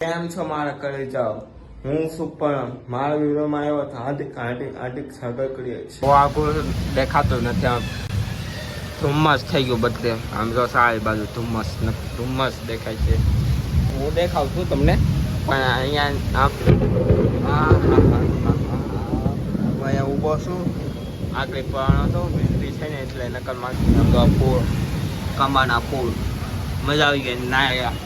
કેમ છો મારા કરી જાઓ હું સુપર મારા વિડીયોમાં આવ્યો તો આંટીક સાગર કરીએ છીએ આગળ દેખાતું નથી આમ ધુમ્મસ થઈ ગયું બધે આમ જો સારી બાજુ ધુમ્મસ દેખાય છે હું દેખાઉં છું તમને પણ અહીંયા અહીંયા ઊભો છું આગળ પણ હતો વીજળી છે ને એટલે નકલમાં પુલ કંબાના પુલ મજા આવી ગઈ નાયા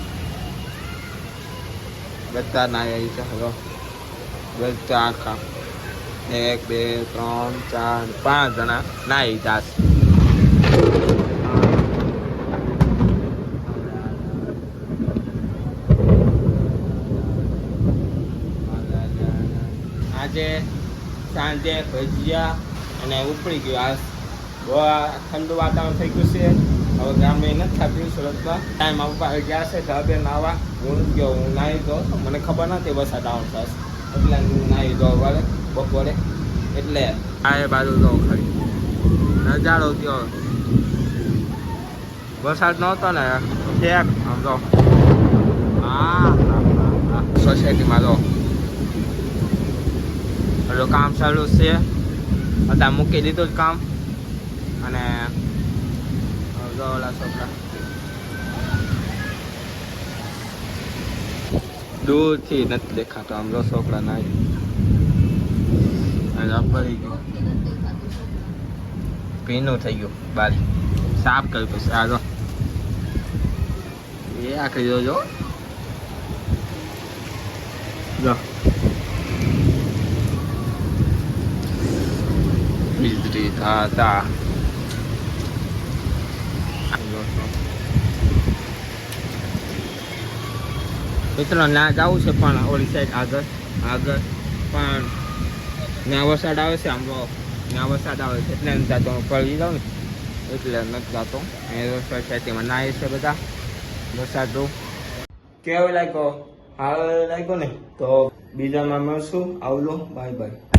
બધા નાયા છે હવે બધા આખા 1 2 3 4 5 જણા નાઈ જાસ આજે સાંજે ભજીયા અને ઉપડી ગયું બહુ ઠંડુ વાતાવરણ થઈ ગયું છે હવે ગામે નથી થતું સુરતમાં ટાઈમ આપવા ગયા છે ધાબે નાવા હું ગયો હું નાહી દો મને ખબર નથી વરસાદ આવતો એટલે હું નાહી દો બપોરે એટલે આ બાજુ દો ખાલી નજારો થયો વરસાદ નહોતો ને ઠેક આમ તો હા સોસાયટીમાં તો એટલે કામ ચાલુ છે અત્યારે મૂકી દીધું જ કામ અને ઓલા છોકરા દૂરથી નથી દેખાતો આમ જો છોકરા ના ભરી ગયું ભીનું થઈ ગયું બારી સાફ કર્યું પછી આ જો એ આખરી જોજો જો વીજળી થતા મિત્રો ના જવું છે પણ ઓલી સાઈડ આગળ પણ ત્યાં વરસાદ આવે છે આમ ત્યાં વરસાદ આવે છે એટલે નથી જતો પડી જાઉં ને એટલે નથી જતો અહીંયા સોસાયટીમાં નાય છે બધા વરસાદ કેવો લાગ્યો હાલ લાગ્યો ને તો બીજામાં મળશું આવલો બાય બાય.